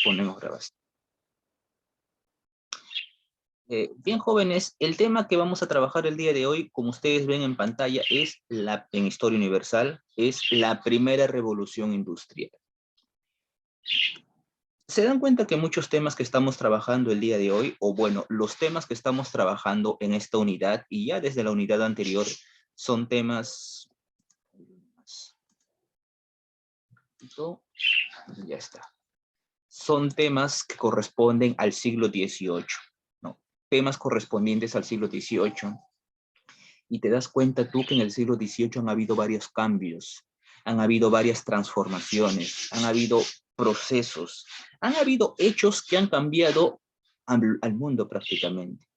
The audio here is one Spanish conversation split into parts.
Ponemos grabación. Bien, jóvenes, el tema que vamos a trabajar el día de hoy, como ustedes ven en pantalla, es en Historia Universal, es la primera revolución industrial. ¿Se dan cuenta que muchos temas que estamos trabajando el día de hoy, o bueno, los temas que estamos trabajando en esta unidad y ya desde la unidad anterior, son temas... Ya está. Son temas que corresponden al siglo XVIII, ¿no? Temas correspondientes al siglo XVIII. Y te das cuenta tú que en el siglo XVIII han habido varios cambios, han habido varias transformaciones, han habido procesos, han habido hechos que han cambiado al mundo prácticamente.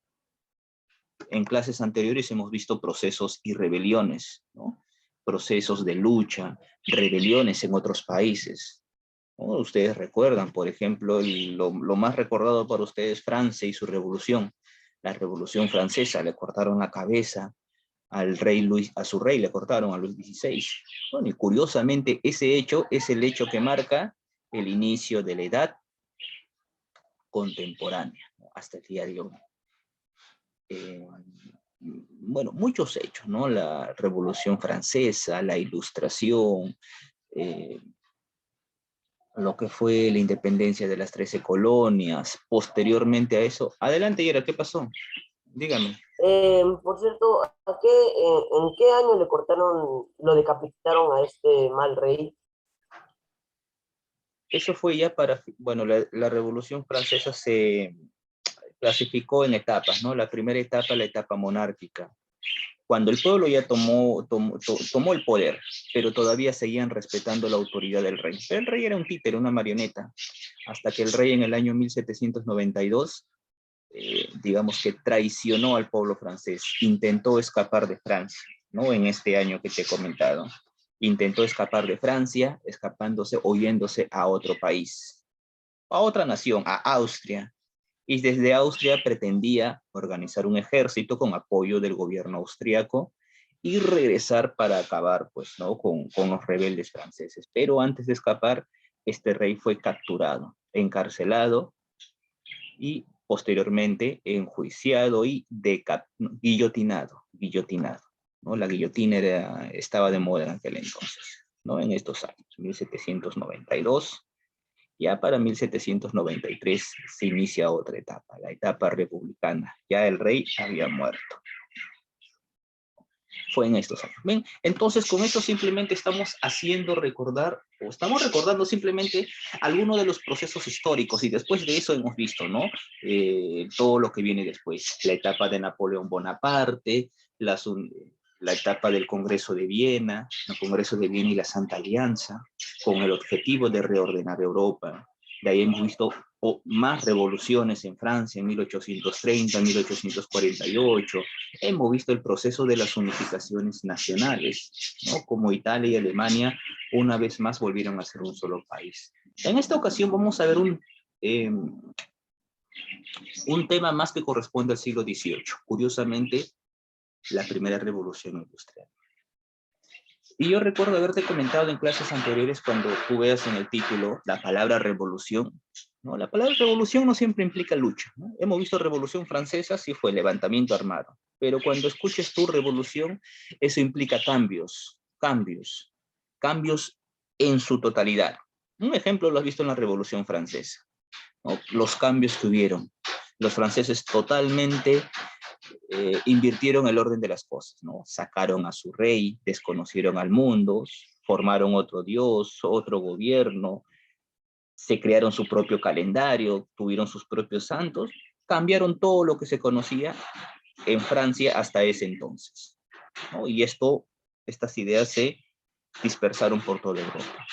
En clases anteriores hemos visto procesos y rebeliones, ¿no? Procesos de lucha, rebeliones en otros países, ¿no? Ustedes recuerdan, por ejemplo, lo más recordado para ustedes, Francia y su revolución. La revolución francesa, le cortaron la cabeza al rey Luis, a su rey le cortaron, a Luis XVI. Bueno, y curiosamente ese hecho es el hecho que marca el inicio de la edad contemporánea, ¿no? Hasta el día de hoy. Bueno, muchos hechos, ¿no? La Revolución Francesa, la Ilustración, lo que fue la independencia de las 13 colonias, posteriormente a eso. Adelante, Yera, ¿qué pasó? Dígame. Por cierto, ¿en qué año le cortaron, lo decapitaron a este mal rey? Eso fue ya para, bueno, la Revolución Francesa se clasificó en etapas, ¿no? La primera etapa, la etapa monárquica, cuando el pueblo ya tomó el poder, pero todavía seguían respetando la autoridad del rey. Pero el rey era un títere, una marioneta, hasta que el rey en el año 1792, digamos que traicionó al pueblo francés, intentó escapar de Francia, ¿no? En este año que te he comentado. Intentó escapar de Francia, escapándose o yéndose a otro país, a otra nación, a Austria. Y desde Austria pretendía organizar un ejército con apoyo del gobierno austriaco y regresar para acabar, pues, ¿no? con los rebeldes franceses. Pero antes de escapar, este rey fue capturado, encarcelado y posteriormente enjuiciado y guillotinado, ¿no? La guillotina estaba de moda en aquel entonces, ¿no? En estos años, 1792. Ya para 1793 se inicia otra etapa, la etapa republicana. Ya el rey había muerto. Fue en estos años. ¿Ven? Entonces, con esto simplemente estamos haciendo recordar, o estamos recordando simplemente algunos de los procesos históricos, y después de eso hemos visto, ¿no? Todo lo que viene después. La etapa de Napoleón Bonaparte, la etapa del Congreso de Viena, el Congreso de Viena y la Santa Alianza, con el objetivo de reordenar Europa. De ahí hemos visto más revoluciones en Francia en 1830, 1848. Hemos visto el proceso de las unificaciones nacionales, ¿no? Como Italia y Alemania una vez más volvieron a ser un solo país. En esta ocasión vamos a ver un tema más que corresponde al siglo XVIII. Curiosamente, la primera revolución industrial. Y yo recuerdo haberte comentado en clases anteriores, cuando tú veas en el título la palabra revolución, ¿no? La palabra revolución no siempre implica lucha, ¿no? Hemos visto Revolución Francesa, sí fue levantamiento armado, pero cuando escuches tu revolución, eso implica cambios en su totalidad. Un ejemplo lo has visto en la Revolución Francesa, ¿no? Los cambios que hubieron. Los franceses totalmente invirtieron el orden de las cosas, ¿no? Sacaron a su rey, desconocieron al mundo, formaron otro dios, otro gobierno, se crearon su propio calendario, tuvieron sus propios santos, cambiaron todo lo que se conocía en Francia hasta ese entonces, ¿no? Y estas ideas se dispersaron por toda Europa.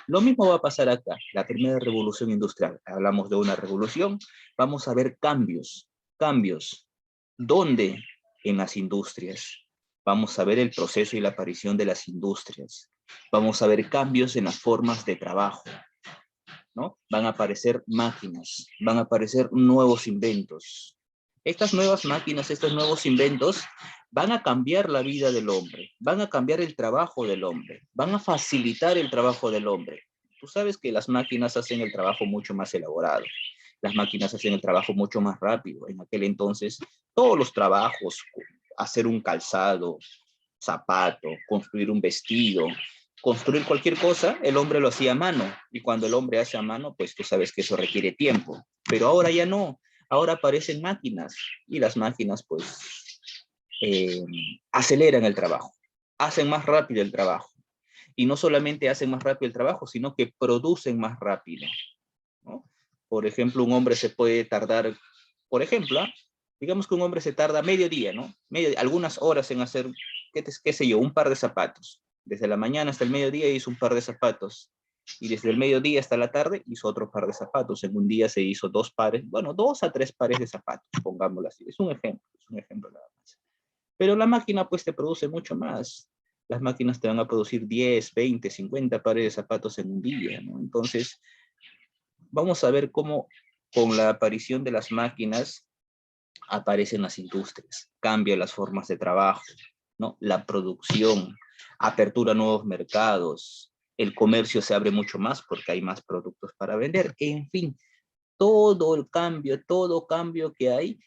Lo mismo va a pasar acá, la primera revolución industrial. Hablamos de una revolución, vamos a ver cambios. ¿Dónde? En las industrias. Vamos a ver el proceso y la aparición de las industrias. Vamos a ver cambios en las formas de trabajo, ¿no? Van a aparecer máquinas, van a aparecer nuevos inventos. Estas nuevas máquinas, estos nuevos inventos van a cambiar la vida del hombre, van a cambiar el trabajo del hombre, van a facilitar el trabajo del hombre. Tú sabes que las máquinas hacen el trabajo mucho más elaborado. Las máquinas hacen el trabajo mucho más rápido. En aquel entonces, todos los trabajos, hacer un calzado, zapato, construir un vestido, construir cualquier cosa, el hombre lo hacía a mano. Y cuando el hombre hace a mano, pues tú sabes que eso requiere tiempo. Pero ahora ya no. Ahora aparecen máquinas y las máquinas pues aceleran el trabajo, hacen más rápido el trabajo. Y no solamente hacen más rápido el trabajo, sino que producen más rápido, ¿no? Por ejemplo, un hombre se puede tardar, por ejemplo, digamos que un hombre se tarda medio día, ¿no? Algunas horas en hacer, qué sé yo, un par de zapatos. Desde la mañana hasta el mediodía hizo un par de zapatos. Y desde el mediodía hasta la tarde hizo otro par de zapatos. En un día se hizo 2 pares, bueno, 2 a 3 pares de zapatos, pongámoslo así. Es un ejemplo nada más. Pero la máquina pues te produce mucho más. Las máquinas te van a producir 10, 20, 50 pares de zapatos en un día, ¿no? Entonces, vamos a ver cómo con la aparición de las máquinas aparecen las industrias, cambian las formas de trabajo, ¿no? La producción, apertura a nuevos mercados, el comercio se abre mucho más porque hay más productos para vender, en fin, todo cambio que hay,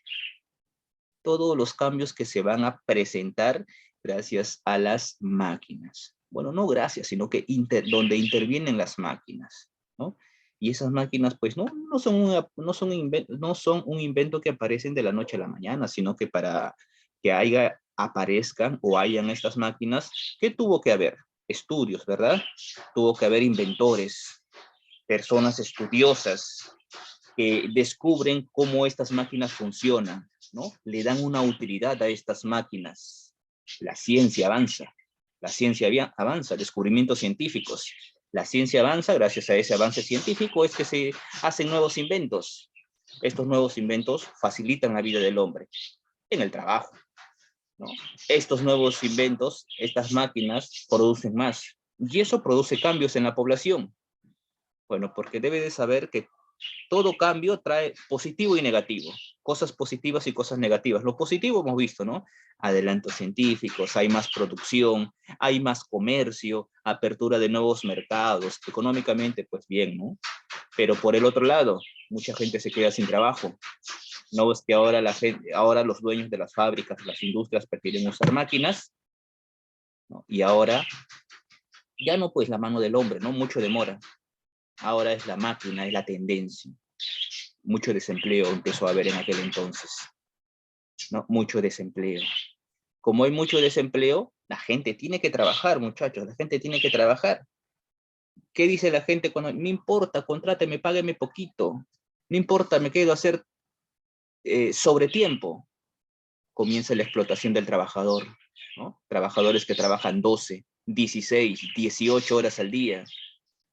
todos los cambios que se van a presentar gracias a las máquinas. Bueno, no gracias, sino que donde intervienen las máquinas, ¿no? Y esas máquinas, pues, no son un invento que aparecen de la noche a la mañana, sino que para que aparezcan o hayan estas máquinas, ¿qué tuvo que haber? Estudios, ¿verdad? Tuvo que haber inventores, personas estudiosas que descubren cómo estas máquinas funcionan, ¿no? Le dan una utilidad a estas máquinas. La ciencia avanza, descubrimientos científicos. La ciencia avanza, gracias a ese avance científico es que se hacen nuevos inventos. Estos nuevos inventos facilitan la vida del hombre en el trabajo, ¿no? Estos nuevos inventos, estas máquinas producen más. Y eso produce cambios en la población. Bueno, porque debe de saber que todo cambio trae positivo y negativo, cosas positivas y cosas negativas. Lo positivo hemos visto, ¿no? Adelantos científicos, hay más producción, hay más comercio, apertura de nuevos mercados, económicamente, pues bien, ¿no? Pero por el otro lado, mucha gente se queda sin trabajo. No es que ahora los dueños de las fábricas, las industrias prefieren usar máquinas, ¿no? Y ahora ya no pues la mano del hombre, ¿no? Mucho demora. Ahora es la máquina, es la tendencia. Mucho desempleo empezó a haber en aquel entonces, ¿no? Mucho desempleo. Como hay mucho desempleo, la gente tiene que trabajar, muchachos, la gente tiene que trabajar. ¿Qué dice la gente cuando, no importa, contráteme, págueme poquito, no importa, me quedo a hacer sobre tiempo? Comienza la explotación del trabajador, ¿no? Trabajadores que trabajan 12, 16, 18 horas al día,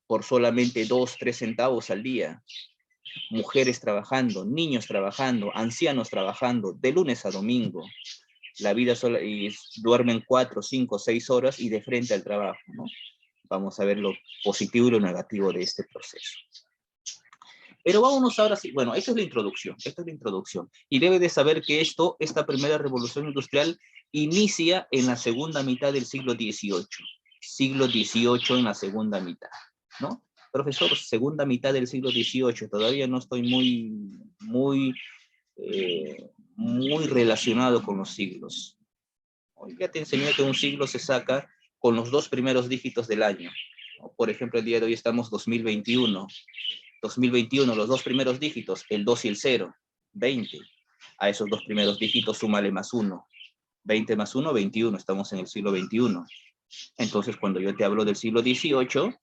por solamente 2, 3 centavos al día. Mujeres trabajando, niños trabajando, ancianos trabajando, de lunes a domingo. La vida sola, y duermen 4, 5, 6 horas y de frente al trabajo, ¿no? Vamos a ver lo positivo y lo negativo de este proceso. Pero vámonos ahora sí, bueno, esta es la introducción. Y debe de saber que esta primera revolución industrial inicia en la segunda mitad del siglo XVIII. Siglo XVIII en la segunda mitad, ¿no? Profesor, segunda mitad del siglo XVIII, todavía no estoy muy relacionado con los siglos. Hoy ya te enseñé que un siglo se saca con los 2 primeros dígitos del año. Por ejemplo, el día de hoy estamos 2021. 2021, los 2 primeros dígitos, el 2 y el 0, 20. A esos 2 primeros dígitos súmale más 1. 20 más 1, 21. Estamos en el siglo XXI. Entonces, cuando yo te hablo del siglo XVIII,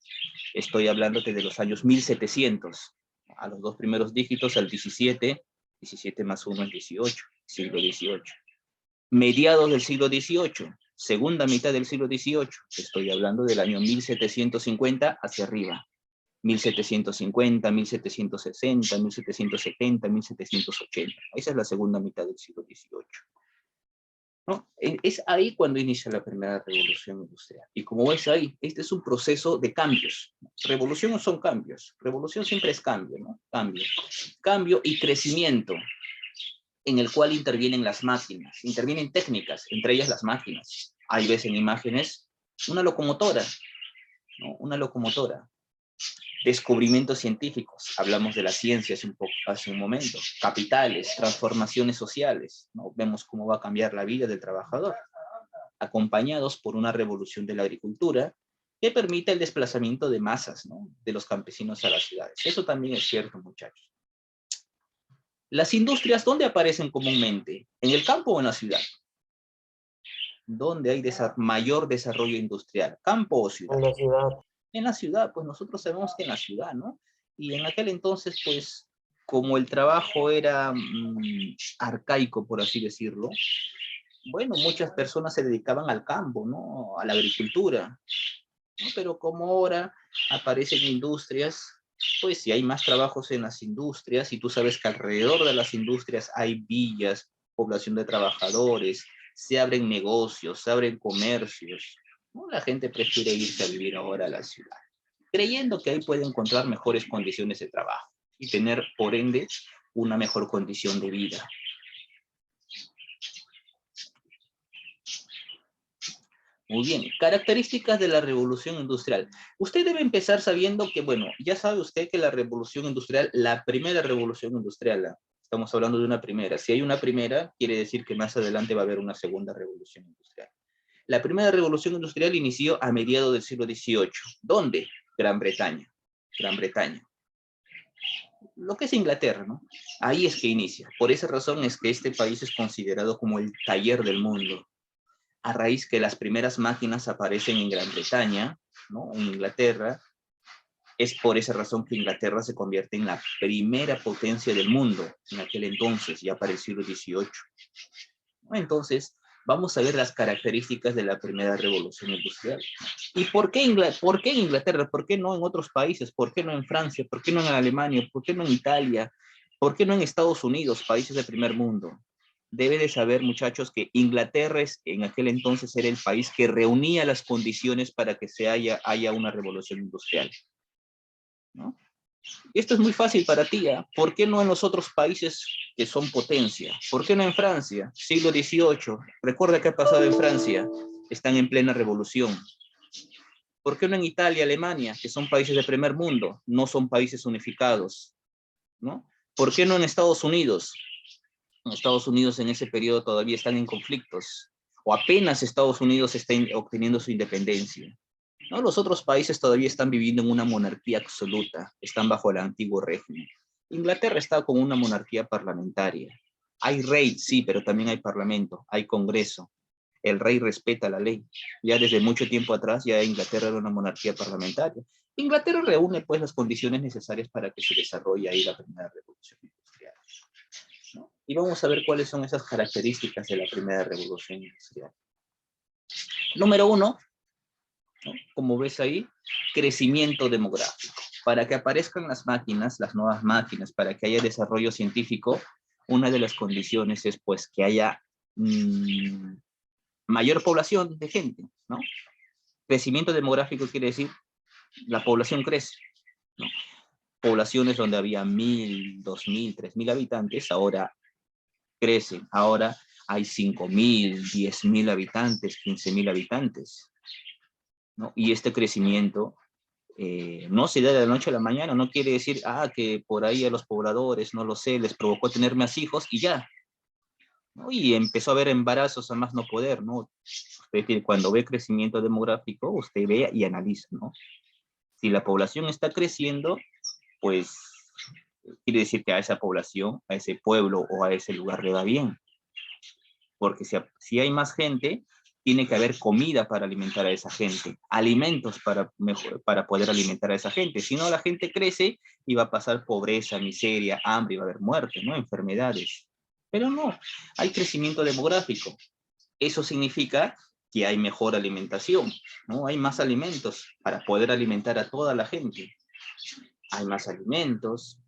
estoy hablándote de los años 1700. A los 2 primeros dígitos, al 17, 17 más 1 es 18, siglo XVIII. Mediados del siglo XVIII, segunda mitad del siglo XVIII, estoy hablando del año 1750 hacia arriba. 1750, 1760, 1770, 1780. Esa es la segunda mitad del siglo XVIII. ¿No? Es ahí cuando inicia la primera revolución industrial. Y como ves ahí, este es un proceso de cambios. Revolución no son cambios. Revolución siempre es cambio, ¿no? Cambio y crecimiento, en el cual intervienen las máquinas, intervienen técnicas, entre ellas las máquinas. Ahí ves en imágenes una locomotora, ¿no? Una locomotora. Descubrimientos científicos, hablamos de la ciencia hace un momento, capitales, transformaciones sociales, ¿no? Vemos cómo va a cambiar la vida del trabajador, acompañados por una revolución de la agricultura que permite el desplazamiento de masas, ¿no? De los campesinos a las ciudades. Eso también es cierto, muchachos. Las industrias, ¿dónde aparecen comúnmente? ¿En el campo o en la ciudad? ¿Dónde hay mayor desarrollo industrial? ¿Campo o ciudad? En la ciudad. En la ciudad, pues nosotros sabemos que en la ciudad, ¿no? Y en aquel entonces, pues, como el trabajo era arcaico, por así decirlo, bueno, muchas personas se dedicaban al campo, ¿no? A la agricultura, ¿no? Pero como ahora aparecen industrias, pues si hay más trabajos en las industrias, y tú sabes que alrededor de las industrias hay villas, población de trabajadores, se abren negocios, se abren comercios, ¿no? La gente prefiere irse a vivir ahora a la ciudad, creyendo que ahí puede encontrar mejores condiciones de trabajo y tener, por ende, una mejor condición de vida. Muy bien, características de la revolución industrial. Usted debe empezar sabiendo que, bueno, ya sabe usted que la revolución industrial, la primera revolución industrial, estamos hablando de una primera. Si hay una primera, quiere decir que más adelante va a haber una segunda revolución industrial. La primera revolución industrial inició a mediados del siglo XVIII. ¿Dónde? Gran Bretaña. Gran Bretaña. Lo que es Inglaterra, ¿no? Ahí es que inicia. Por esa razón es que este país es considerado como el taller del mundo. A raíz que las primeras máquinas aparecen en Gran Bretaña, ¿no? En Inglaterra, es por esa razón que Inglaterra se convierte en la primera potencia del mundo en aquel entonces, ya para el siglo XVIII. Entonces, vamos a ver las características de la primera revolución industrial. ¿Y por qué en Inglaterra? ¿Por qué no en otros países? ¿Por qué no en Francia? ¿Por qué no en Alemania? ¿Por qué no en Italia? ¿Por qué no en Estados Unidos, países del primer mundo? Debe de saber, muchachos, que Inglaterra en aquel entonces era el país que reunía las condiciones para que haya una revolución industrial, ¿no? Esto es muy fácil para ti, ¿eh? ¿Por qué no en los otros países que son potencia? ¿Por qué no en Francia? Siglo XVIII. Recuerda qué ha pasado en Francia. Están en plena revolución. ¿Por qué no en Italia, Alemania, que son países de primer mundo? No son países unificados, ¿no? ¿Por qué no en Estados Unidos? En Estados Unidos en ese periodo todavía están en conflictos. O apenas Estados Unidos está obteniendo su independencia, ¿no? Los otros países todavía están viviendo en una monarquía absoluta, están bajo el antiguo régimen. Inglaterra está con una monarquía parlamentaria. Hay rey, sí, pero también hay parlamento, hay congreso. El rey respeta la ley. Ya desde mucho tiempo atrás, ya Inglaterra era una monarquía parlamentaria. Inglaterra reúne pues las condiciones necesarias para que se desarrolle ahí la primera revolución industrial, ¿no? Y vamos a ver cuáles son esas características de la primera revolución industrial. Número uno, ¿no? Como ves ahí, crecimiento demográfico. Para que aparezcan las máquinas, las nuevas máquinas, para que haya desarrollo científico, una de las condiciones es pues que haya mayor población de gente, ¿no? Crecimiento demográfico quiere decir la población crece, ¿no? Poblaciones donde había 1.000, 2.000, 3.000 habitantes, ahora crecen, ahora hay 5.000, 10.000 habitantes, 15.000 habitantes, ¿no? Y este crecimiento no se da de la noche a la mañana, no quiere decir, que por ahí a los pobladores, no lo sé, les provocó tener más hijos y ya, ¿no? Y empezó a haber embarazos a más no poder, ¿no? Usted cuando ve crecimiento demográfico, usted ve y analiza, ¿no? Si la población está creciendo, pues quiere decir que a esa población, a ese pueblo o a ese lugar le va bien. Porque si hay más gente, tiene que haber comida para alimentar a esa gente, alimentos para poder alimentar a esa gente. Si no, la gente crece y va a pasar pobreza, miseria, hambre, y va a haber muerte, ¿no? Enfermedades. Pero no, hay crecimiento demográfico. Eso significa que hay mejor alimentación, ¿no? Hay más alimentos para poder alimentar a toda la gente. Hay más alimentos,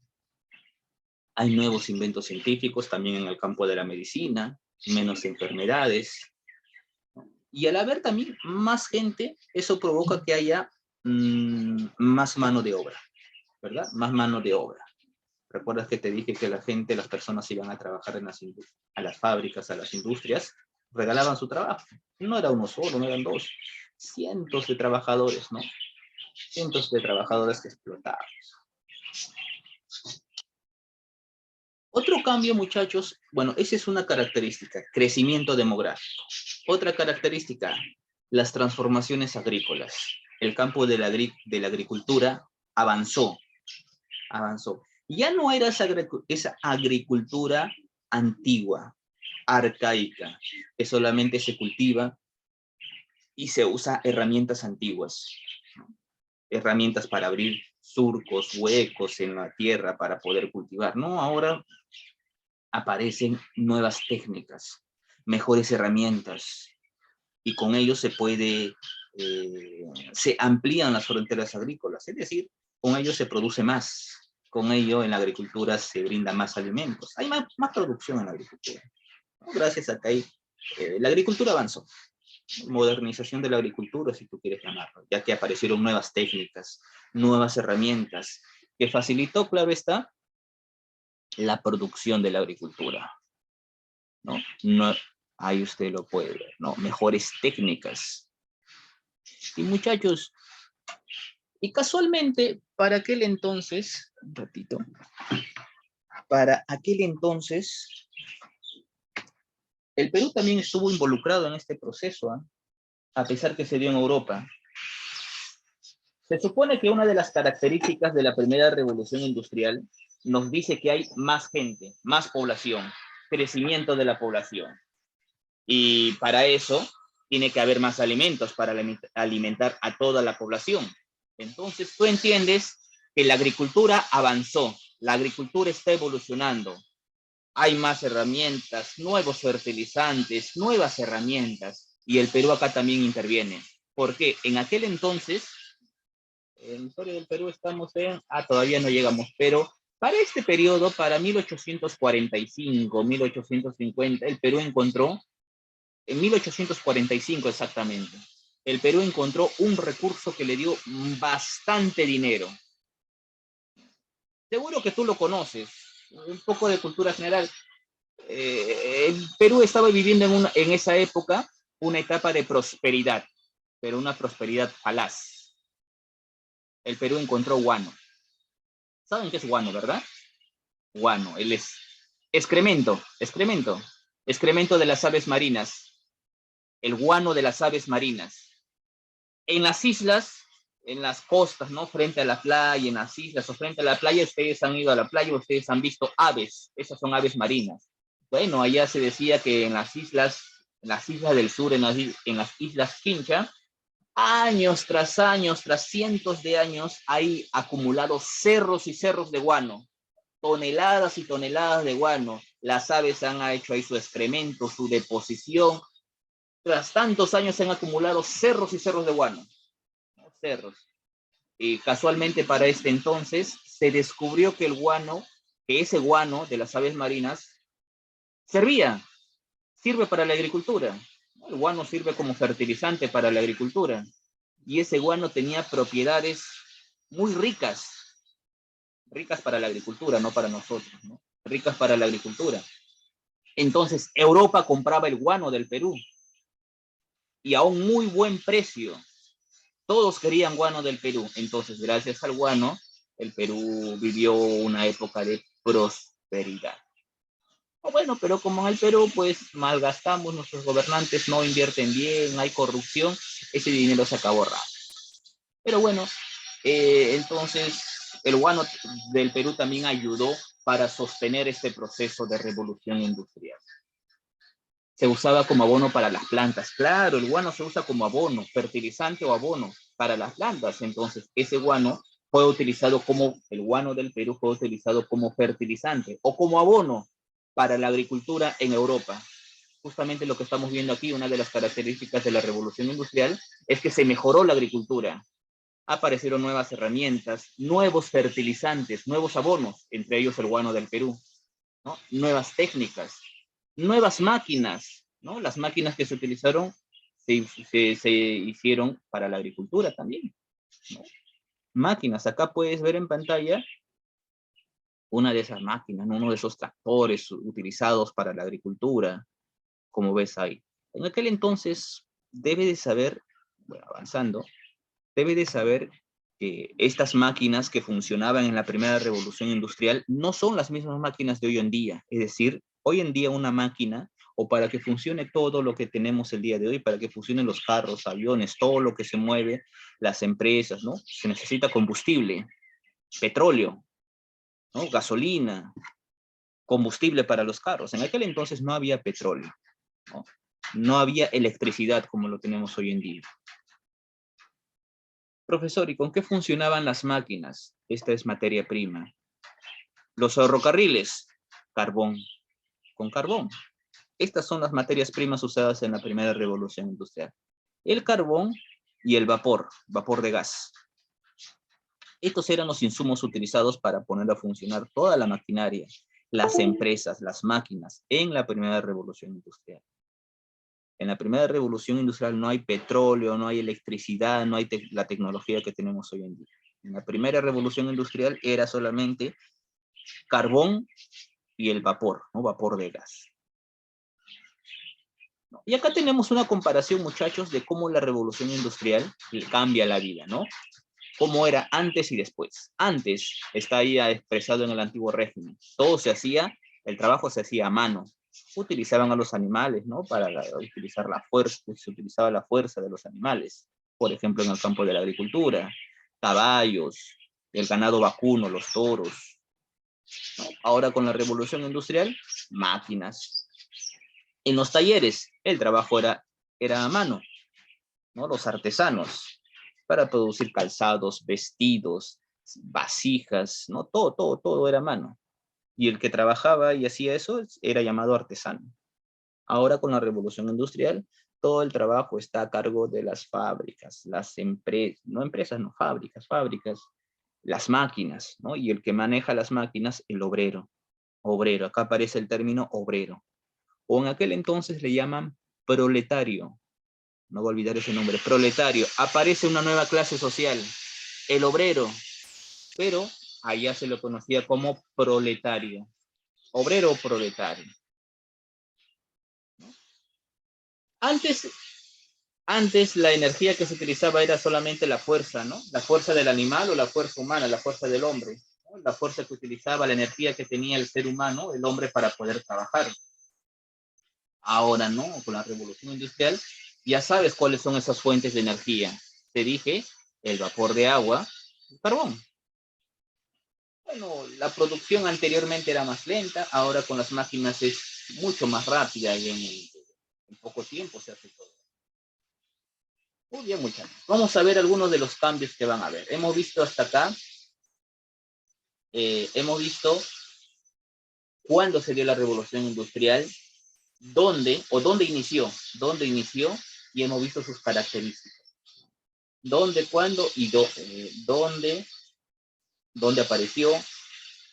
hay nuevos inventos científicos también en el campo de la medicina, menos enfermedades. Y al haber también más gente, eso provoca que haya más mano de obra, ¿verdad? Más mano de obra. ¿Recuerdas que te dije que la gente, las personas iban a trabajar a las fábricas, a las industrias? Regalaban su trabajo. No era uno solo, no eran dos. Cientos de trabajadores, ¿no? cientos de trabajadores que explotaban. Otro cambio, muchachos, bueno, esa es una característica, crecimiento demográfico. Otra característica, las transformaciones agrícolas. El campo de la agricultura avanzó. Ya no era esa agricultura antigua, arcaica, que solamente se cultiva y se usa herramientas antiguas, ¿no? Herramientas para abrir surcos, huecos en la tierra para poder cultivar. No, ahora aparecen nuevas técnicas, mejores herramientas, y con ello se amplían las fronteras agrícolas, es decir, con ello se produce más, con ello en la agricultura se brinda más alimentos, hay más producción en la agricultura, ¿no? Gracias a que la agricultura avanzó, modernización de la agricultura, si tú quieres llamarlo, ya que aparecieron nuevas técnicas, nuevas herramientas, que facilitó, claro está, la producción de la agricultura, ¿no? Ahí usted lo puede ver, ¿no? Mejores técnicas. Y muchachos, y casualmente, para aquel entonces, un ratito, para aquel entonces, el Perú también estuvo involucrado en este proceso, ¿eh? A pesar que se dio en Europa. Se supone que una de las características de la primera revolución industrial nos dice que hay más gente, más población, crecimiento de la población. Y para eso tiene que haber más alimentos para alimentar a toda la población. Entonces tú entiendes que la agricultura avanzó, la agricultura está evolucionando. Hay más herramientas, nuevos fertilizantes, nuevas herramientas, y el Perú acá también interviene. Porque en aquel entonces, en la historia del Perú estamos todavía no llegamos, pero para este periodo, para 1845, 1850, el Perú encontró, en 1845 exactamente, el Perú encontró un recurso que le dio bastante dinero. Seguro que tú lo conoces, un poco de cultura general. El Perú estaba viviendo en esa época una etapa de prosperidad, pero una prosperidad falaz. El Perú encontró guano. ¿Saben qué es guano, verdad? Guano, él es excremento de las aves marinas, el guano de las aves marinas. En las islas, en las costas, ¿no? Frente a la playa, en las islas o frente a la playa, ustedes han ido a la playa, ustedes han visto aves, esas son aves marinas. Bueno, allá se decía que en las islas del sur, en las islas Chincha, años, tras cientos de años, hay acumulados cerros y cerros de guano, toneladas y toneladas de guano. Las aves han hecho ahí su excremento, su deposición. Tras tantos años se han acumulado cerros y cerros de guano, ¿no? Cerros. Y casualmente para este entonces se descubrió que ese guano de las aves marinas sirve para la agricultura. El guano sirve como fertilizante para la agricultura. Y ese guano tenía propiedades muy ricas para la agricultura, no para nosotros, ¿no? Ricas para la agricultura. Entonces, Europa compraba el guano del Perú y a un muy buen precio. Todos querían guano del Perú. Entonces, gracias al guano, el Perú vivió una época de prosperidad. Bueno, pero como en el Perú, pues malgastamos, nuestros gobernantes no invierten bien, hay corrupción, ese dinero se acabó rápido. Pero bueno, entonces el guano del Perú también ayudó para sostener este proceso de revolución industrial. Se usaba como abono para las plantas. Claro, el guano se usa como abono, fertilizante o abono para las plantas. Entonces, ese guano el guano del Perú fue utilizado como fertilizante o como abono para la agricultura en Europa. Justamente lo que estamos viendo aquí, una de las características de la revolución industrial, es que se mejoró la agricultura. Aparecieron nuevas herramientas, nuevos fertilizantes, nuevos abonos, entre ellos el guano del Perú, ¿no? Nuevas técnicas, nuevas máquinas, ¿no? Las máquinas que se utilizaron se hicieron para la agricultura también, ¿no? Máquinas, acá puedes ver en pantalla una de esas máquinas, ¿no? Uno de esos tractores utilizados para la agricultura, como ves ahí. En aquel entonces, debe de saber, bueno, avanzando, debe de saber que estas máquinas que funcionaban en la primera revolución industrial no son las mismas máquinas de hoy en día. Es decir, hoy en día una máquina, o para que funcione todo lo que tenemos el día de hoy, para que funcionen los carros, aviones, todo lo que se mueve, las empresas, ¿no? Se necesita combustible, petróleo, ¿no? Gasolina, combustible para los carros. En aquel entonces no había petróleo, ¿no? No había electricidad como lo tenemos hoy en día. Profesor, ¿y con qué funcionaban las máquinas? Esta es materia prima. Los ferrocarriles, carbón, con carbón. Estas son las materias primas usadas en la primera revolución industrial. El carbón y el vapor, vapor de gas. Estos eran los insumos utilizados para poner a funcionar toda la maquinaria, las empresas, las máquinas, en la primera revolución industrial. En la primera revolución industrial no hay petróleo, no hay electricidad, no hay la tecnología que tenemos hoy en día. En la primera revolución industrial era solamente carbón y el vapor, ¿no? Vapor de gas. Y acá tenemos una comparación, muchachos, de cómo la revolución industrial cambia la vida, ¿no? Cómo era antes y después. Antes, está ahí expresado en el antiguo régimen, todo se hacía, el trabajo se hacía a mano. Utilizaban a los animales, ¿no? Para utilizar la fuerza, se utilizaba la fuerza de los animales. Por ejemplo, en el campo de la agricultura, caballos, el ganado vacuno, los toros, ¿no? Ahora con la revolución industrial, máquinas. En los talleres, el trabajo era a mano, ¿no? Los artesanos, para producir calzados, vestidos, vasijas, ¿no? Todo era a mano. Y el que trabajaba y hacía eso era llamado artesano. Ahora con la revolución industrial, todo el trabajo está a cargo de las fábricas, las empresas, no empresas, no, fábricas, las máquinas, ¿no? Y el que maneja las máquinas, el obrero. Obrero, acá aparece el término obrero. O en aquel entonces le llaman proletario. No voy a olvidar ese nombre, proletario. Aparece una nueva clase social, el obrero, pero allá se lo conocía como proletario. Obrero o proletario. Antes la energía que se utilizaba era solamente la fuerza, ¿no? La fuerza del animal o la fuerza humana, la fuerza del hombre, ¿no? La fuerza que utilizaba, la energía que tenía el ser humano, el hombre, para poder trabajar. Ahora, ¿no? Con la revolución industrial, ya sabes cuáles son esas fuentes de energía. Te dije, el vapor de agua, el carbón. Bueno, la producción anteriormente era más lenta, ahora con las máquinas es mucho más rápida y en poco tiempo se hace todo. Muy bien, muchachos. Vamos a ver algunos de los cambios que van a haber. Hemos visto hasta acá, hemos visto cuándo se dio la revolución industrial, dónde inició, y hemos visto sus características. Dónde, cuándo y dónde apareció,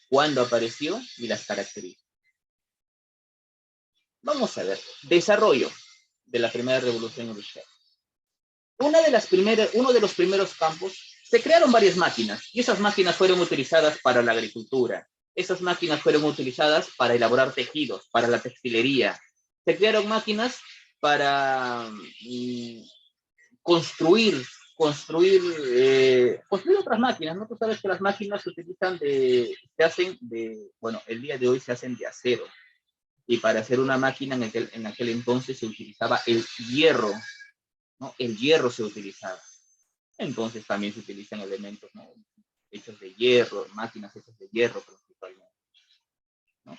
cuándo apareció y las características. Vamos a ver, desarrollo de la primera revolución industrial. Uno de los primeros campos, se crearon varias máquinas y esas máquinas fueron utilizadas para la agricultura. Esas máquinas fueron utilizadas para elaborar tejidos, para la textilería. Se crearon máquinas para construir otras máquinas, ¿no? Tú sabes que las máquinas bueno, el día de hoy se hacen de acero. Y para hacer una máquina en aquel entonces se utilizaba el hierro, ¿no? El hierro se utilizaba. Entonces también se utilizan elementos, ¿no? Hechos de hierro, máquinas hechas de hierro principalmente, ¿no?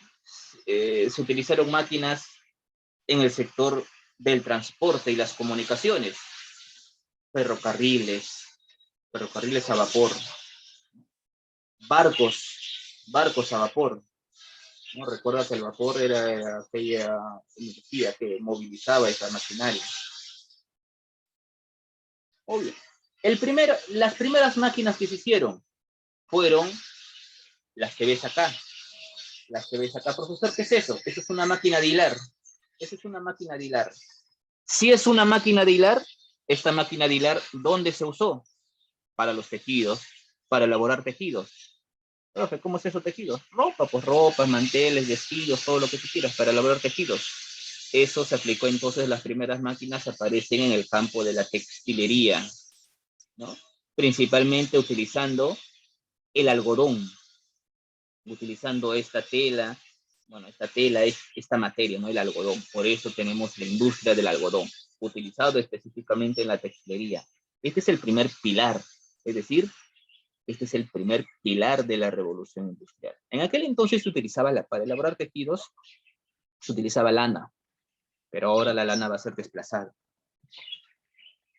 Se utilizaron máquinas en el sector del transporte y las comunicaciones, ferrocarriles a vapor, barcos a vapor, ¿no? Recuerda que el vapor era aquella energía que movilizaba esa maquinaria. Obvio. Las primeras máquinas que se hicieron fueron las que ves acá. Profesor, ¿qué es eso? Eso es una máquina de hilar. Si es una máquina de hilar, esta máquina de hilar, ¿dónde se usó? Para los tejidos, para elaborar tejidos. Profe, ¿cómo es eso, tejidos? Ropa, pues ropas, manteles, vestidos, todo lo que tú quieras para elaborar tejidos. Eso se aplicó entonces, las primeras máquinas aparecen en el campo de la textilería, ¿no? principalmente utilizando el algodón, utilizando esta tela, bueno, esta tela es esta materia, ¿no? El algodón. Por eso tenemos la industria del algodón, utilizado específicamente en la textilería. Este es el primer pilar, es decir, este es el primer pilar de la revolución industrial. En aquel entonces se utilizaba, para elaborar tejidos, se utilizaba lana, pero ahora la lana va a ser desplazada.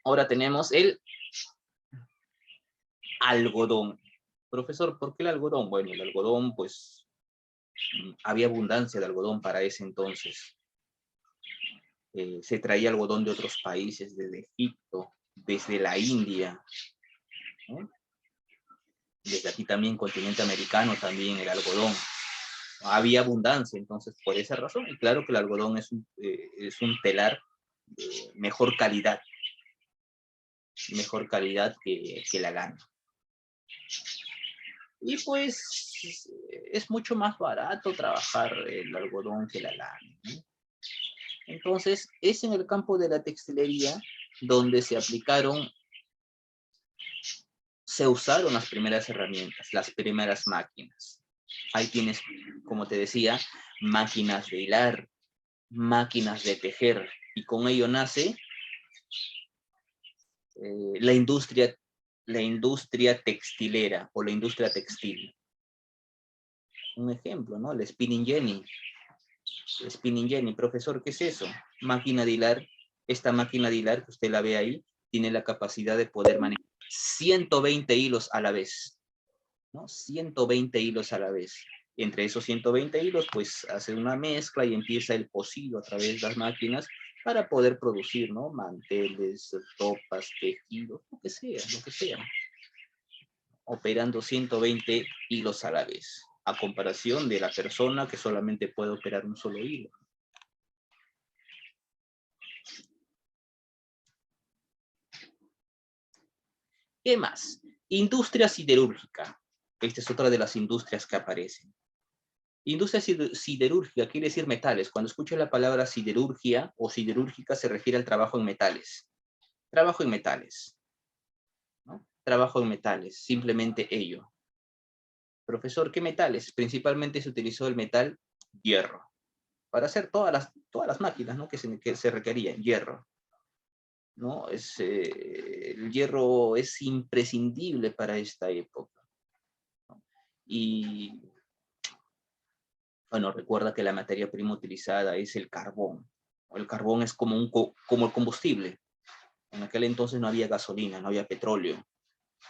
Ahora tenemos el algodón. Profesor, ¿por qué el algodón? Bueno, el algodón, pues, había abundancia de algodón para ese entonces. Se traía algodón de otros países, desde Egipto, desde la India, ¿no? Desde aquí también, continente americano, también el algodón. Había abundancia, entonces, por esa razón. Y claro que el algodón es un telar de mejor calidad que la lana. Y pues es mucho más barato trabajar el algodón que la lana, ¿no? Entonces, es en el campo de la textilería donde se usaron las primeras herramientas, las primeras máquinas. Ahí tienes, como te decía, máquinas de hilar, máquinas de tejer, y con ello nace la industria textilera o la industria textil. Un ejemplo, ¿no? El spinning jenny. El spinning jenny, profesor, ¿qué es eso? Máquina de hilar. Esta máquina de hilar que usted la ve ahí tiene la capacidad de poder manejar 120 hilos a la vez, ¿no? 120 hilos a la vez. Entre esos 120 hilos, pues hace una mezcla y empieza el cosido a través de las máquinas para poder producir, ¿no? Manteles, ropas, tejidos, lo que sea. Operando 120 hilos a la vez, a comparación de la persona que solamente puede operar un solo hilo. ¿Qué más? Industria siderúrgica. Esta es otra de las industrias que aparecen. Industria siderúrgica quiere decir metales. Cuando escucho la palabra siderurgia o siderúrgica se refiere al trabajo en metales. Trabajo en metales, ¿no? Trabajo en metales, simplemente ello. Profesor, ¿qué metales? Principalmente se utilizó el metal hierro para hacer todas las máquinas, ¿no? que se requerían, hierro, ¿no? El hierro es imprescindible para esta época, ¿no? Y bueno, recuerda que la materia prima utilizada es el carbón. El carbón es como el combustible. En aquel entonces no había gasolina, no había petróleo.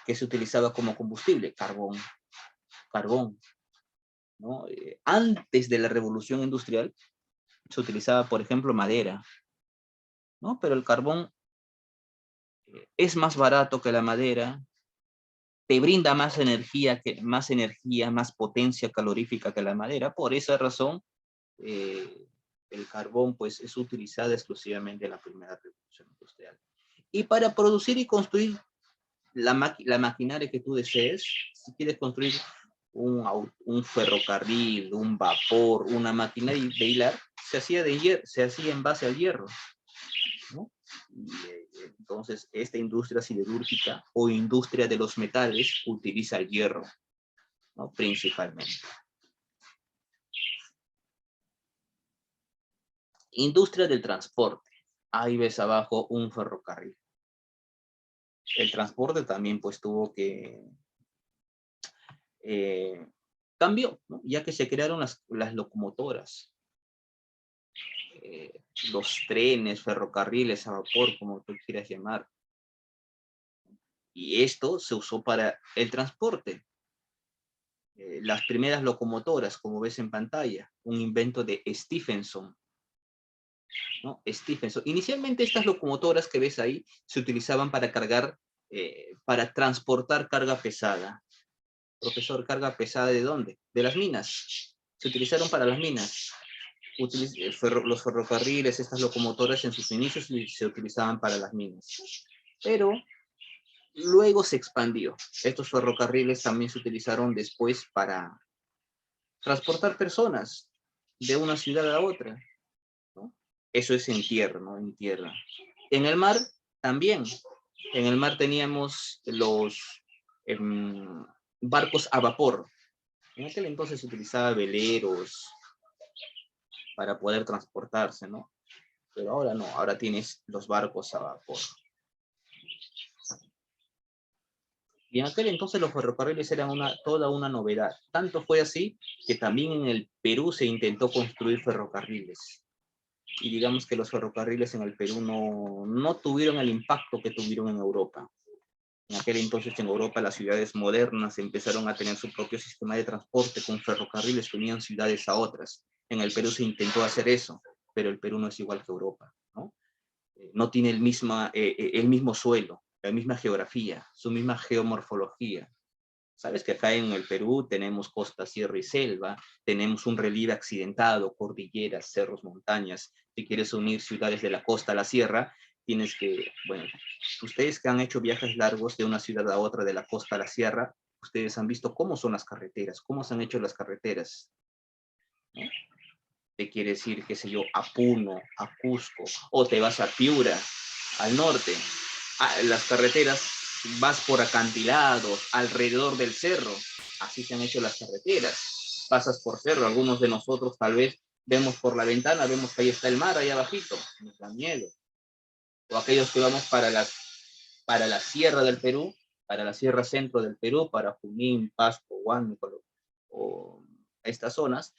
¿Qué se utilizaba como combustible? Carbón. Carbón, ¿no? Antes de la revolución industrial se utilizaba, por ejemplo, madera, ¿no? Pero el carbón es más barato que la madera, te brinda más potencia calorífica que la madera. Por esa razón, el carbón pues es utilizado exclusivamente en la primera revolución industrial. Y para producir y construir la maquinaria que tú desees, si quieres construir un ferrocarril, un vapor, una máquina de hilar, se hacía en base al hierro, ¿no? Y, entonces, esta industria siderúrgica o industria de los metales utiliza el hierro, ¿no? Principalmente. Industria del transporte. Ahí ves abajo un ferrocarril. El transporte también pues tuvo que... cambió, ¿no? Ya que se crearon las locomotoras. Los trenes, ferrocarriles a vapor, como tú quieras llamar. Y esto se usó para el transporte. Las primeras locomotoras, como ves en pantalla, un invento de Stephenson, ¿no? Stephenson. Inicialmente estas locomotoras que ves ahí se utilizaban para para transportar carga pesada. Profesor, ¿carga pesada de dónde? De las minas. Se utilizaron para las minas. Los ferrocarriles, estas locomotoras en sus inicios se utilizaban para las minas. Pero luego se expandió. Estos ferrocarriles también se utilizaron después para transportar personas de una ciudad a otra, ¿no? Eso es en tierra, ¿no? En tierra. En el mar también. En el mar teníamos los barcos a vapor. En aquel entonces se utilizaba veleros para poder transportarse, ¿no? Pero ahora no, ahora tienes los barcos a vapor. Y en aquel entonces los ferrocarriles eran toda una novedad. Tanto fue así que también en el Perú se intentó construir ferrocarriles. Y digamos que los ferrocarriles en el Perú no tuvieron el impacto que tuvieron en Europa. En aquel entonces en Europa las ciudades modernas empezaron a tener su propio sistema de transporte con ferrocarriles que unían ciudades a otras. En el Perú se intentó hacer eso, pero el Perú no es igual que Europa, ¿no? No tiene el mismo suelo, la misma geografía, su misma geomorfología. Sabes que acá en el Perú tenemos costa, sierra y selva, tenemos un relieve accidentado, cordilleras, cerros, montañas. Si quieres unir ciudades de la costa a la sierra, tienes que, bueno, ustedes que han hecho viajes largos de una ciudad a otra, de la costa a la sierra, ustedes han visto cómo son las carreteras, cómo se han hecho las carreteras, ¿no? Te quieres ir, qué sé yo, a Puno, a Cusco, o te vas a Piura, al norte. Las carreteras, vas por acantilados, alrededor del cerro, así se han hecho las carreteras. Pasas por cerro, algunos de nosotros tal vez vemos por la ventana, vemos que ahí está el mar, ahí abajito, nos da miedo. O aquellos que vamos para la sierra del Perú, para la sierra centro del Perú, para Junín, Pasco, Huánuco, o estas zonas,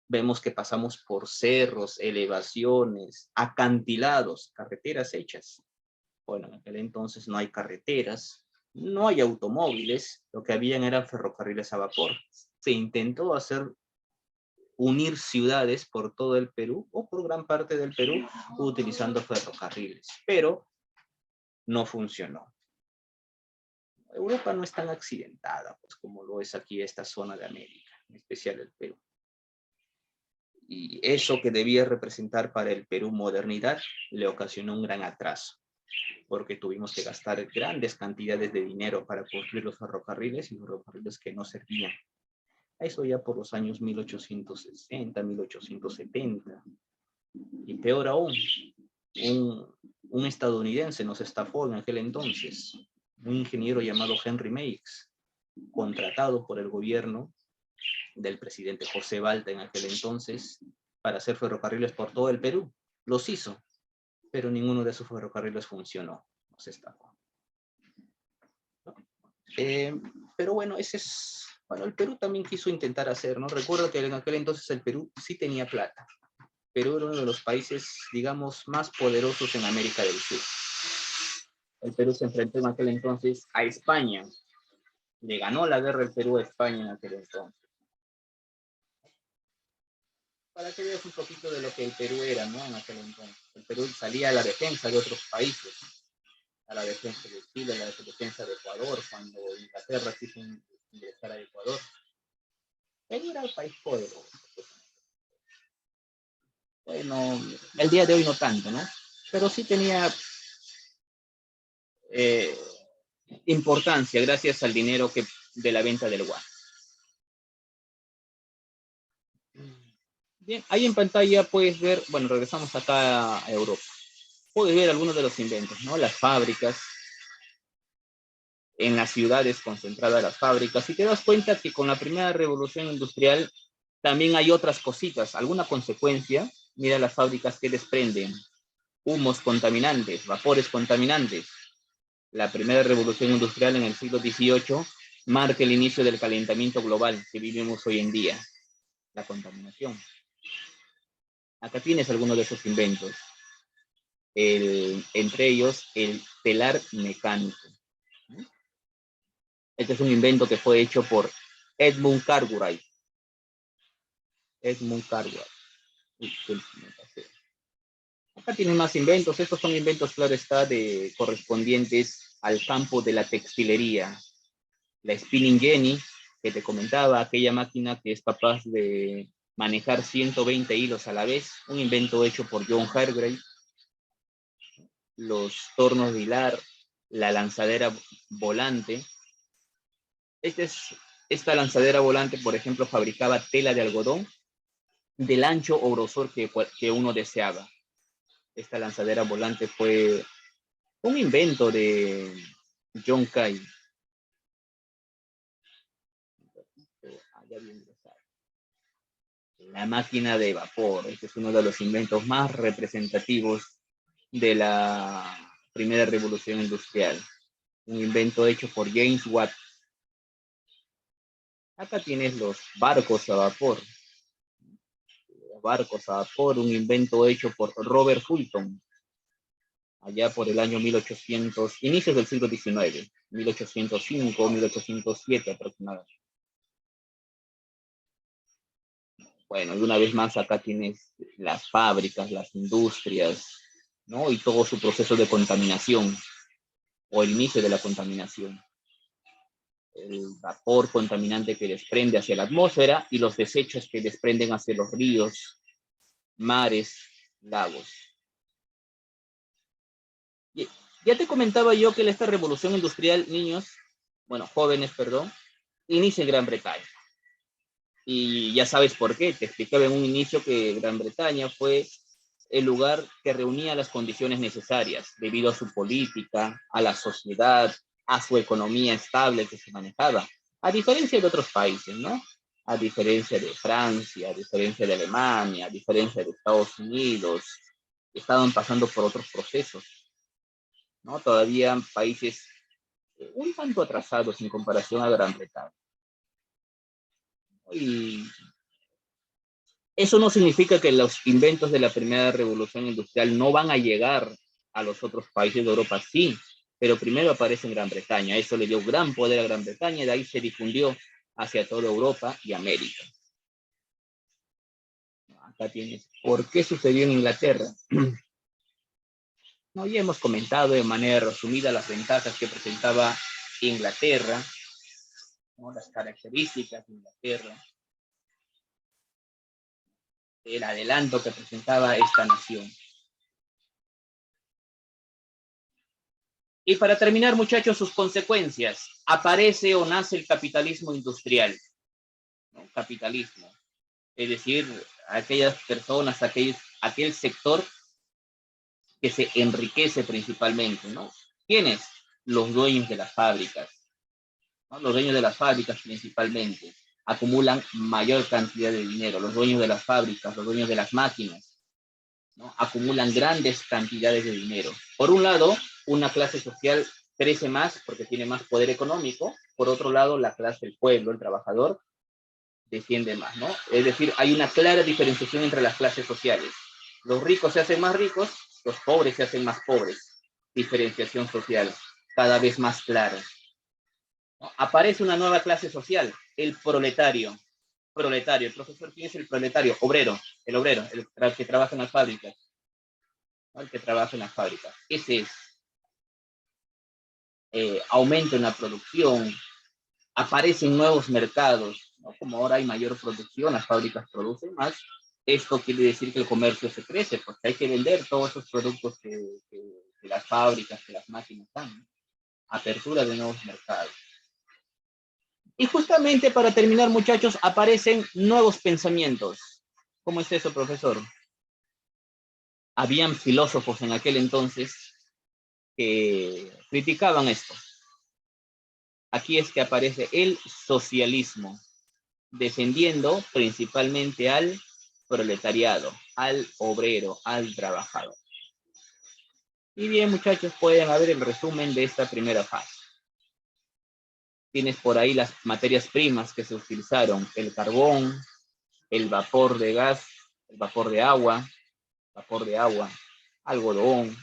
vemos que pasamos por cerros, elevaciones, acantilados, carreteras hechas. Bueno, en aquel entonces no hay carreteras, no hay automóviles, lo que habían eran ferrocarriles a vapor. Se intentó unir ciudades por todo el Perú o por gran parte del Perú utilizando ferrocarriles, pero no funcionó. Europa no es tan accidentada, pues como lo es aquí esta zona de América, en especial el Perú. Y eso que debía representar para el Perú modernidad le ocasionó un gran atraso, porque tuvimos que gastar grandes cantidades de dinero para construir los ferrocarriles y los ferrocarriles que no servían. Eso ya por los años 1860, 1870. Y peor aún, un estadounidense nos estafó en aquel entonces, un ingeniero llamado Henry Meigs, contratado por el gobierno del presidente José Balta en aquel entonces para hacer ferrocarriles por todo el Perú. Los hizo, pero ninguno de sus ferrocarriles funcionó. Nos estafó. Pero bueno, el Perú también quiso intentar hacer, ¿no? Recuerdo que en aquel entonces el Perú sí tenía plata. Perú era uno de los países, digamos, más poderosos en América del Sur. El Perú se enfrentó en aquel entonces a España. Le ganó la guerra el Perú a España en aquel entonces. Para que veas un poquito de lo que el Perú era, ¿no? En aquel entonces. El Perú salía a la defensa de otros países, a la defensa de Chile, a la defensa de Ecuador, cuando Inglaterra quiso ingresar a Ecuador. Perú era el país poderoso. Bueno, el día de hoy no tanto, ¿no? Pero sí tenía importancia gracias al dinero de la venta del guano. Bien, ahí en pantalla puedes ver, bueno, regresamos acá a Europa. Puedes ver algunos de los inventos, ¿no? Las fábricas, en las ciudades concentradas las fábricas, y te das cuenta que con la primera revolución industrial también hay otras cositas, alguna consecuencia. Mira las fábricas que desprenden, humos contaminantes, vapores contaminantes. La primera revolución industrial en el siglo XVIII marca el inicio del calentamiento global que vivimos hoy en día, la contaminación. Acá tienes algunos de esos inventos, entre ellos el telar mecánico. Este es un invento que fue hecho por Edmund Cartwright. Acá tienen más inventos. Estos son inventos, claro está, correspondientes al campo de la textilería. La spinning jenny, que te comentaba, aquella máquina que es capaz de manejar 120 hilos a la vez, un invento hecho por John Hargreaves. Los tornos de hilar, la lanzadera volante. Esta lanzadera volante, por ejemplo, fabricaba tela de algodón del ancho o grosor que uno deseaba. Esta lanzadera volante fue Un invento de John Kay. La máquina de vapor. Este es uno de los inventos más representativos de la primera revolución industrial. Un invento hecho por James Watt. Acá tienes los barcos a vapor. Barcos a vapor, un invento hecho por Robert Fulton, allá por el año 1800, inicios del siglo XIX, 1805, 1807 aproximadamente. Bueno, y una vez más acá tienes las fábricas, las industrias, ¿no? Y todo su proceso de contaminación, o el inicio de la contaminación. El vapor contaminante que desprende hacia la atmósfera y los desechos que desprenden hacia los ríos, mares, lagos. Ya te comentaba yo que esta revolución industrial, jóvenes, perdón, inicia en Gran Bretaña. Y ya sabes por qué. Te explicaba en un inicio que Gran Bretaña fue el lugar que reunía las condiciones necesarias debido a su política, a la sociedad, a su economía estable que se manejaba. A diferencia de otros países, ¿no? A diferencia de Francia, a diferencia de Alemania, a diferencia de Estados Unidos, estaban pasando por otros procesos, ¿no? Todavía países un tanto atrasados en comparación a Gran Bretaña. Y eso no significa que los inventos de la primera revolución industrial no van a llegar a los otros países de Europa, sí, pero primero aparece en Gran Bretaña. Eso le dio gran poder a Gran Bretaña y de ahí se difundió hacia toda Europa y América. Acá tienes, ¿por qué sucedió en Inglaterra? No, ya hemos comentado de manera resumida las ventajas que presentaba Inglaterra, ¿no? Las características de Inglaterra, el adelanto que presentaba esta nación. Y para terminar, muchachos, sus consecuencias. Aparece o nace el capitalismo industrial, ¿no? Capitalismo. Es decir, aquellas personas, aquel sector que se enriquece principalmente, ¿no? ¿Quiénes? Los dueños de las fábricas, ¿no? Los dueños de las fábricas principalmente acumulan mayor cantidad de dinero. Los dueños de las fábricas, los dueños de las máquinas, ¿no? Acumulan grandes cantidades de dinero. Por un lado, una clase social crece más porque tiene más poder económico. Por otro lado, la clase, el pueblo, el trabajador, defiende más, ¿no? Es decir, hay una clara diferenciación entre las clases sociales. Los ricos se hacen más ricos, los pobres se hacen más pobres. Diferenciación social cada vez más clara, ¿no? Aparece una nueva clase social, el proletario. Proletario, el profesor, ¿quién es el proletario? Obrero, el que trabaja en las fábricas, ¿no? El que trabaja en las fábricas. Ese es aumento en la producción, aparecen nuevos mercados, ¿no? Como ahora hay mayor producción, las fábricas producen más, esto quiere decir que el comercio se crece, porque hay que vender todos esos productos que las fábricas, que las máquinas dan, ¿no? Apertura de nuevos mercados. Y justamente para terminar, muchachos, aparecen nuevos pensamientos. ¿Cómo es eso, profesor? Habían filósofos en aquel entonces que criticaban esto. Aquí es que aparece el socialismo, defendiendo principalmente al proletariado, al obrero, al trabajador. Y bien, muchachos, pueden ver el resumen de esta primera fase. Tienes por ahí las materias primas que se utilizaron: el carbón, el vapor de gas, el vapor de agua, algodón,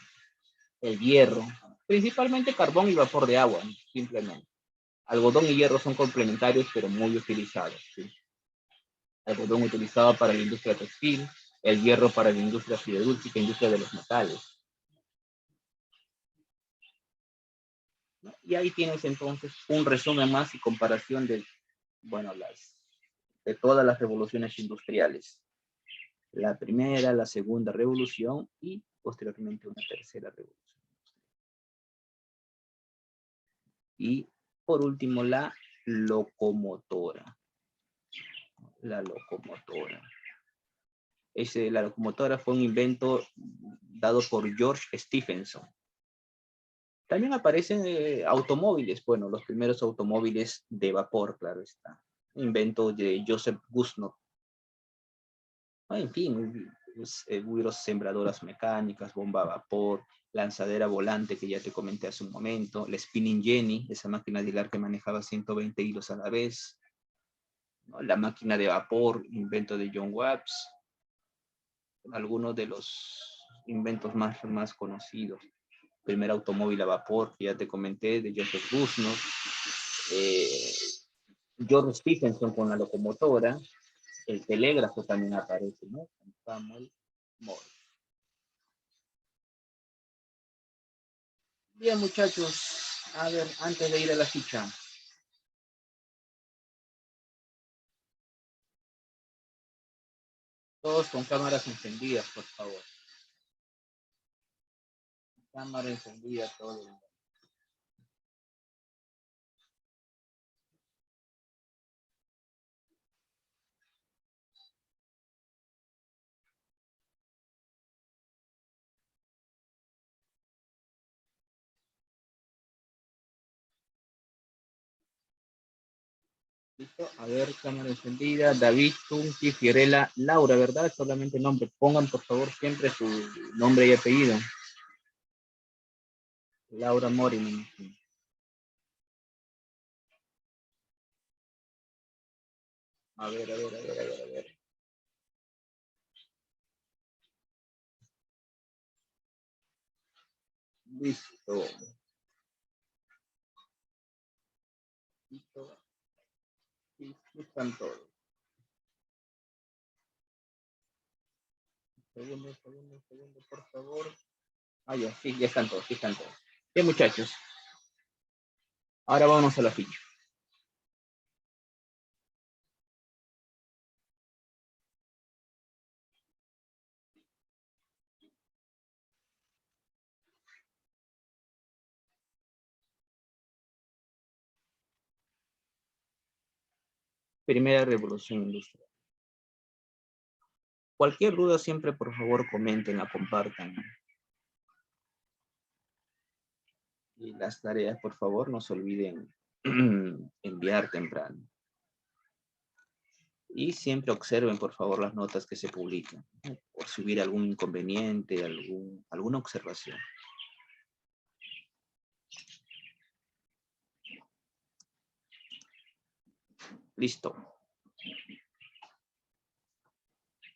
el hierro, principalmente carbón y vapor de agua, simplemente. Algodón y hierro son complementarios, pero muy utilizados, ¿sí? Algodón utilizado para la industria textil, el hierro para la industria siderúrgica, industria de los metales, ¿no? Y ahí tienes entonces un resumen más y comparación de, de todas las revoluciones industriales. La primera, la segunda revolución y posteriormente una tercera revolución. Y por último, la locomotora. La locomotora. La locomotora fue un invento dado por George Stephenson. También aparecen automóviles, bueno, los primeros automóviles de vapor, claro está. Invento de Joseph Gusnot. En fin, hubieron sembradoras mecánicas, bomba a vapor, lanzadera volante que ya te comenté hace un momento, la spinning jenny, esa máquina de hilar que manejaba 120 hilos a la vez, ¿no? La máquina de vapor, invento de John Watts, algunos de los inventos más conocidos. Primer automóvil a vapor, que ya te comenté, de Joseph Gusnot, George Stephenson con la locomotora, el telégrafo también aparece, ¿no? Con Samuel Morse. Bien, muchachos, a ver, antes de ir a la ficha. Todos con cámaras encendidas, por favor. Cámara encendida, todo. ¿Listo? A ver, cámara encendida. David, Tunki, Fiorella, Laura, ¿verdad? Solamente nombre. Pongan, por favor, siempre su nombre y apellido. Laura Morin. A ver, a ver, a ver, a ver, a ver. Listo. Listo. Listo, están todos. Segundo, por favor. Ah, ya, sí, ya están todos, sí están todos. Bien, muchachos. Ahora vamos a la ficha. Primera revolución industrial. Cualquier duda siempre, por favor, comenten, la compartan. Y las tareas, por favor, no se olviden enviar temprano. Y siempre observen, por favor, las notas que se publican, por si hubiera algún inconveniente, alguna observación. Listo.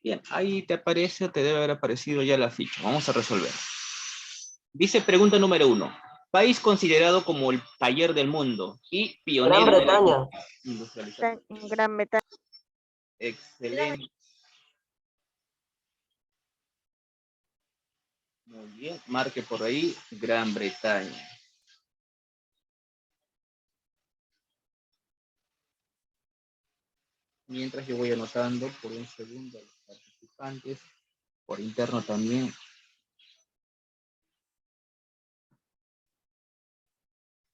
Bien, ahí te aparece o te debe haber aparecido ya la ficha. Vamos a resolver. Dice pregunta número 1. País considerado como el taller del mundo y pionero Gran de la Bretaña. industrialización. Gran Bretaña. Excelente. Muy bien, marque por ahí Gran Bretaña. Mientras yo voy anotando por un segundo a los participantes, por interno también.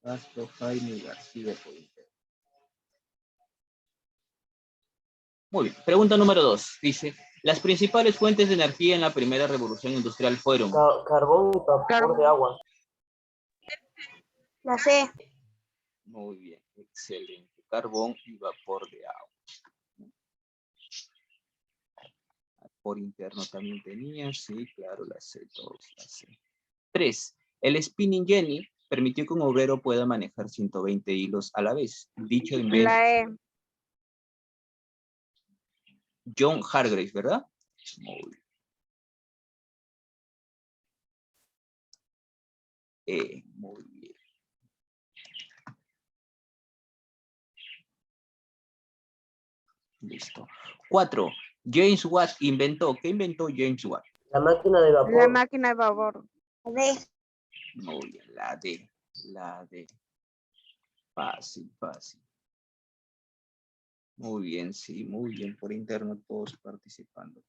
Castro Jaime García por interno. Muy bien, pregunta número 2. Dice, las principales fuentes de energía en la primera revolución industrial fueron... Carbón y vapor de agua. La C. Muy bien, excelente. Carbón y vapor de agua. Por interno también tenía, sí, claro, la C, todos la C. 3. El spinning jenny permitió que un obrero pueda manejar 120 hilos a la vez. Dicho invento. La E. John Hargreaves, ¿verdad? Muy bien. Muy bien. Listo. 4. James Watt inventó. ¿Qué inventó James Watt? La máquina de vapor. La máquina de vapor. La D. Muy bien, la D. La D. Fácil, fácil. Muy bien, sí, muy bien. Por interno todos participando.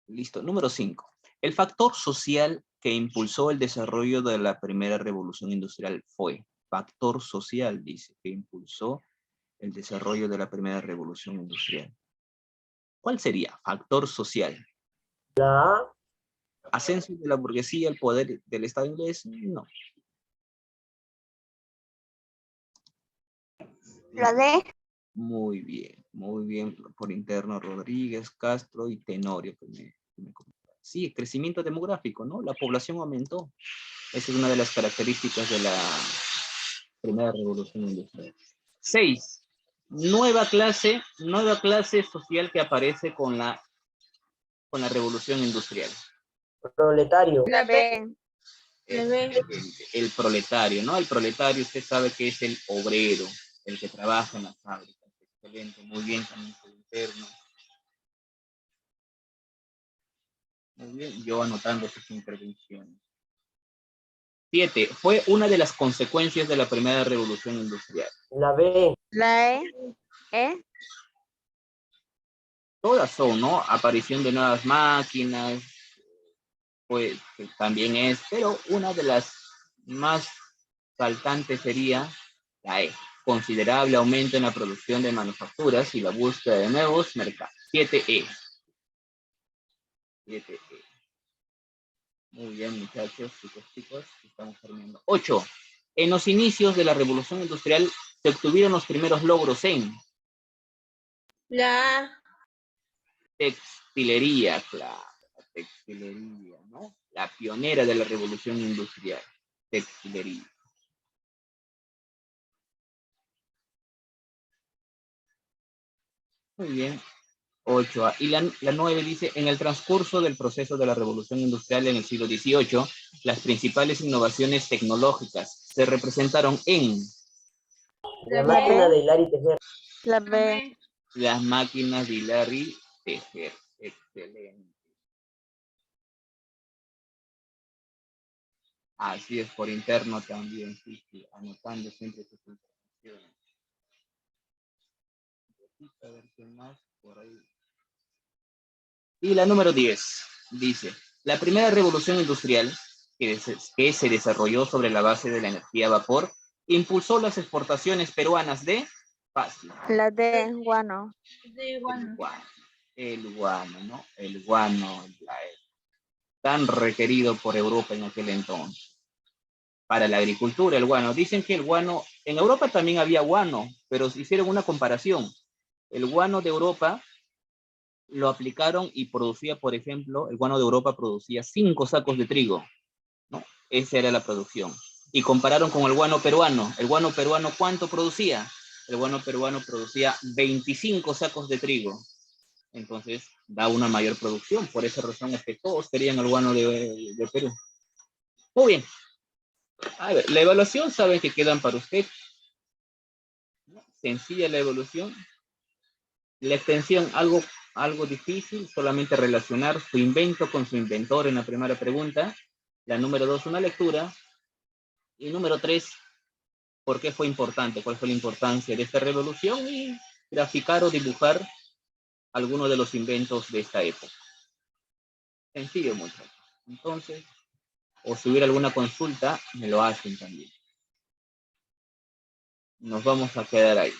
Listo. Número 5. El factor social que impulsó el desarrollo de la primera revolución industrial fue. Factor social, dice, que impulsó el desarrollo de la primera revolución industrial. ¿Cuál sería? Factor social. La A. ¿Ascenso de la burguesía al poder del Estado inglés? No. La D. Muy bien, por interno Rodríguez, Castro y Tenorio. Sí, crecimiento demográfico, ¿no? La población aumentó. Esa es una de las características de la primera revolución industrial. 6. Nueva clase social que aparece con la revolución industrial. Proletario. La B. El proletario, ¿no? El proletario, usted sabe que es el obrero, el que trabaja en las fábricas. Excelente, muy bien, también por interno. Muy bien, yo anotando sus intervenciones. 7. Fue una de las consecuencias de la primera revolución industrial. La B. La E. E. Todas son, ¿no? Aparición de nuevas máquinas, pues que también es, pero una de las más saltantes sería la E. Considerable aumento en la producción de manufacturas y la búsqueda de nuevos mercados. 7E. 7E. Muy bien, muchachos, chicos, estamos terminando. 8. En los inicios de la revolución industrial se obtuvieron los primeros logros en La textilería, claro, la textilería, ¿no? La pionera de la revolución industrial, textilería. Muy bien. 8A. Y la 9 dice, en el transcurso del proceso de la revolución industrial en el siglo XVIII, las principales innovaciones tecnológicas se representaron en La máquina de hilar y tejer. La B. las máquinas de hilar y tejer. Excelente. Así es, por interno también, sí, anotando siempre sus informaciones. A ver qué más por ahí. Y la número 10 dice, la primera revolución industrial que se desarrolló sobre la base de la energía a vapor impulsó las exportaciones peruanas de fácil. La D. Guano. El guano, ¿no? El guano, tan requerido por Europa en aquel entonces. Para la agricultura, el guano. Dicen que el guano, en Europa también había guano, pero hicieron una comparación. El guano de Europa lo aplicaron y producía, por ejemplo, el guano de Europa producía 5 sacos de trigo, ¿no? Esa era la producción. Y compararon con el guano peruano. El guano peruano, ¿cuánto producía? El guano peruano producía 25 sacos de trigo. Entonces, da una mayor producción. Por esa razón es que todos querían el guano de Perú. Muy bien. A ver, la evaluación, saben que quedan para usted. Sencilla la evaluación. La extensión, algo difícil, solamente relacionar su invento con su inventor en la primera pregunta. La número 2, una lectura. Y número 3, ¿por qué fue importante? ¿Cuál fue la importancia de esta revolución? Y graficar o dibujar algunos de los inventos de esta época. Sencillo, muchachos. Entonces, o si hubiera alguna consulta, me lo hacen también. Nos vamos a quedar ahí.